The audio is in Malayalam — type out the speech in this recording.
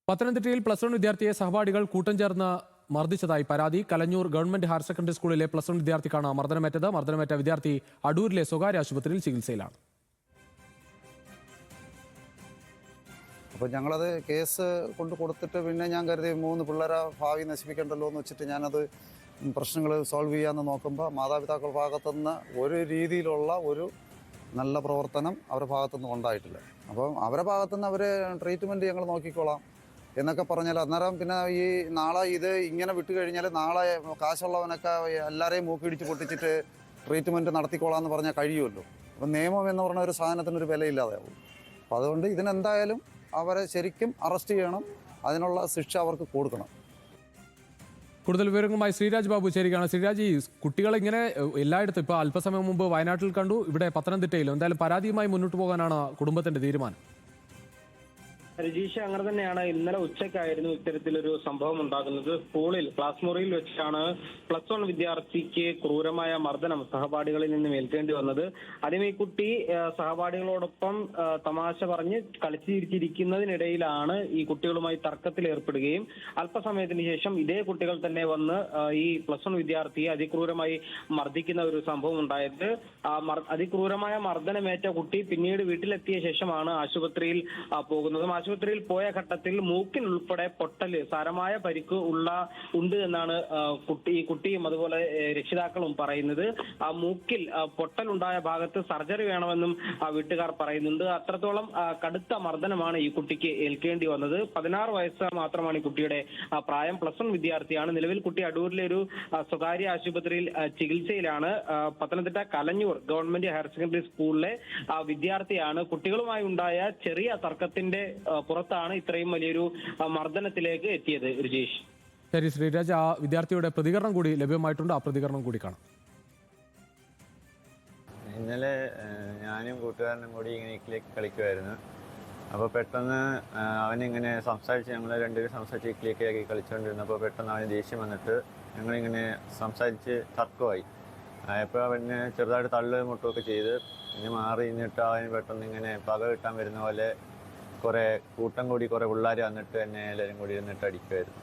പത്തനംതിട്ടയിൽ +1 വിദ്യാർത്ഥിയെ സഹപാഠികൾ കൂട്ടം ചേർന്ന് മർദ്ദിച്ചതായി പരാതി. കലഞ്ഞൂർ ഗവൺമെന്റ് ഹയർ സെക്കൻഡറി സ്കൂളിലെ +1 വിദ്യാർത്ഥിക്കാണ് മർദ്ദനമേറ്റത്. മർദ്ദനമേറ്റ വിദ്യാർത്ഥി അടൂരിലെ സ്വകാര്യ ആശുപത്രിയിൽ ചികിത്സയിലാണ്. അപ്പോൾ ഞങ്ങളത് കേസ് കൊടുത്തിട്ട് പിന്നെ ഞാൻ കരുതി 3 പിള്ളേരെ ഭാവി നശിപ്പിക്കണ്ടല്ലോ എന്ന് വെച്ചിട്ട് ഞാനത് പ്രശ്നങ്ങൾ സോൾവ് ചെയ്യാമെന്ന് നോക്കുമ്പോൾ മാതാപിതാക്കളുടെ ഭാഗത്തുനിന്ന് ഒരു രീതിയിലുള്ള ഒരു നല്ല പ്രവർത്തനം അവരുടെ ഭാഗത്തുനിന്ന് ഉണ്ടായിട്ടില്ല. അപ്പം അവരുടെ ഭാഗത്തുനിന്ന് അവർ ട്രീറ്റ്മെൻറ്റ് ഞങ്ങൾ നോക്കിക്കോളാം എന്നൊക്കെ പറഞ്ഞാൽ അന്നേരം പിന്നെ ഈ നാളെ ഇത് ഇങ്ങനെ വിട്ട് കഴിഞ്ഞാൽ നാളെ കാശുള്ളവനൊക്കെ എല്ലാവരെയും മൂക്കിടിച്ച് പൊട്ടിച്ചിട്ട് ട്രീറ്റ്മെൻറ്റ് നടത്തിക്കോളാം എന്ന് പറഞ്ഞാൽ കഴിയുമല്ലോ. അപ്പം നിയമം എന്ന് പറഞ്ഞ ഒരു സാധനത്തിനൊരു വിലയില്ലാതെയാവും. അപ്പം അതുകൊണ്ട് ഇതിനെന്തായാലും അവരെ ശരിക്കും അറസ്റ്റ് ചെയ്യണം, അതിനുള്ള ശിക്ഷ അവർക്ക് കൊടുക്കണം. കൂടുതൽ വിവരങ്ങളുമായി ശ്രീരാജ് ബാബു ചേരുകയാണ്. ശ്രീരാജ്, ഈ കുട്ടികളെ ഇങ്ങനെ എല്ലായിടത്തും ഇപ്പോൾ അല്പസമയം മുമ്പ് വയനാട്ടിൽ കണ്ടു, ഇവിടെ പത്തനംതിട്ടയിലും എന്തായാലും പരാതിയുമായി മുന്നോട്ട് പോകാനാണ് കുടുംബത്തിന്റെ തീരുമാനം. രജീഷ്, അങ്ങനെ തന്നെയാണ്. ഇന്നലെ ഉച്ചയ്ക്കായിരുന്നു ഇത്തരത്തിലൊരു സംഭവം ഉണ്ടാകുന്നത്. സ്കൂളിൽ ക്ലാസ് മുറിയിൽ വെച്ചാണ് +1 വിദ്യാർത്ഥിക്ക് ക്രൂരമായ മർദ്ദനം സഹപാഠികളിൽ നിന്നും ഏൽക്കേണ്ടി വന്നത്. ആദ്യം ഈ കുട്ടി സഹപാഠികളോടൊപ്പം തമാശ പറഞ്ഞ് കളിച്ചിരിക്കുന്നതിനിടയിലാണ് ഈ കുട്ടികളുമായി തർക്കത്തിൽ ഏർപ്പെടുകയും അല്പസമയത്തിന് ശേഷം ഇതേ കുട്ടികൾ തന്നെ വന്ന് ഈ +1 വിദ്യാർത്ഥിയെ അതിക്രൂരമായി മർദ്ദിക്കുന്ന ഒരു സംഭവം ഉണ്ടായത്. അതിക്രൂരമായ മർദ്ദനമേറ്റ കുട്ടി പിന്നീട് വീട്ടിലെത്തിയ ശേഷമാണ് ആശുപത്രിയിൽ പോകുന്നതും. ആശുപത്രിയിൽ പോയ ഘട്ടത്തിൽ മൂക്കിനുൾപ്പെടെ പൊട്ടല്, സാരമായ പരിക്ക് ഉണ്ട് എന്നാണ് ഈ കുട്ടിയും അതുപോലെ രക്ഷിതാക്കളും പറയുന്നത്. ആ മൂക്കിൽ പൊട്ടലുണ്ടായ ഭാഗത്ത് സർജറി വേണമെന്നും വീട്ടുകാർ പറയുന്നുണ്ട്. അത്രത്തോളം കടുത്ത മർദ്ദനമാണ് ഈ കുട്ടിക്ക് ഏൽക്കേണ്ടി വന്നത്. 16 വയസ്സ് മാത്രമാണ് ഈ കുട്ടിയുടെ പ്രായം. +1 വിദ്യാർത്ഥിയാണ്. നിലവിൽ കുട്ടി അടൂരിലെ ഒരു സ്വകാര്യ ആശുപത്രിയിൽ ചികിത്സയിലാണ്. Pathanamthitta Kalanjoor government higher secondary സ്കൂളിലെ വിദ്യാർത്ഥിയാണ്. കുട്ടികളുമായി ഉണ്ടായ ചെറിയ തർക്കത്തിന്റെ പുറത്താണ് ഇത്രയും വലിയൊരു മർദ്ദനത്തിലേക്ക് എത്തിയത്. രജീഷ്, ശരി ശ്രീരാജ്, ആ വിദ്യാർത്ഥിയുടെ പ്രതികരണം കൂടി ലഭ്യമായിട്ടുണ്ട്. ആ പ്രതികരണം കൂടി കാണാം. ഇന്നലെ ഞാനും കൂട്ടുകാരനും കൂടി ഇങ്ങനെ ഇക്കിലേക്ക് കളിക്കുമായിരുന്നു. അപ്പോൾ പെട്ടെന്ന് അവനിങ്ങനെ സംസാരിച്ച്, ഞങ്ങൾ രണ്ടുപേരും സംസാരിച്ച് ഇക്കിലേക്കാക്കി കളിച്ചുകൊണ്ടിരുന്നപ്പോൾ പെട്ടെന്ന് അവന് ദേഷ്യം വന്നിട്ട് ഞങ്ങളിങ്ങനെ സംസാരിച്ച് തർക്കമായി. ആയപ്പോൾ അവന് ചെറുതായിട്ട് തള്ളു മുട്ടുമൊക്കെ ചെയ്ത് പിന്നെ മാറി നിന്നിട്ട് അവന് പെട്ടെന്ന് ഇങ്ങനെ പക കിട്ടാൻ വരുന്ന പോലെ കുറേ കൂട്ടം കൂടി കുറേ പിള്ളേർ വന്നിട്ട് എന്നെ എല്ലാവരും കൂടി ഇരുന്നിട്ട് അടിക്കുമായിരുന്നു.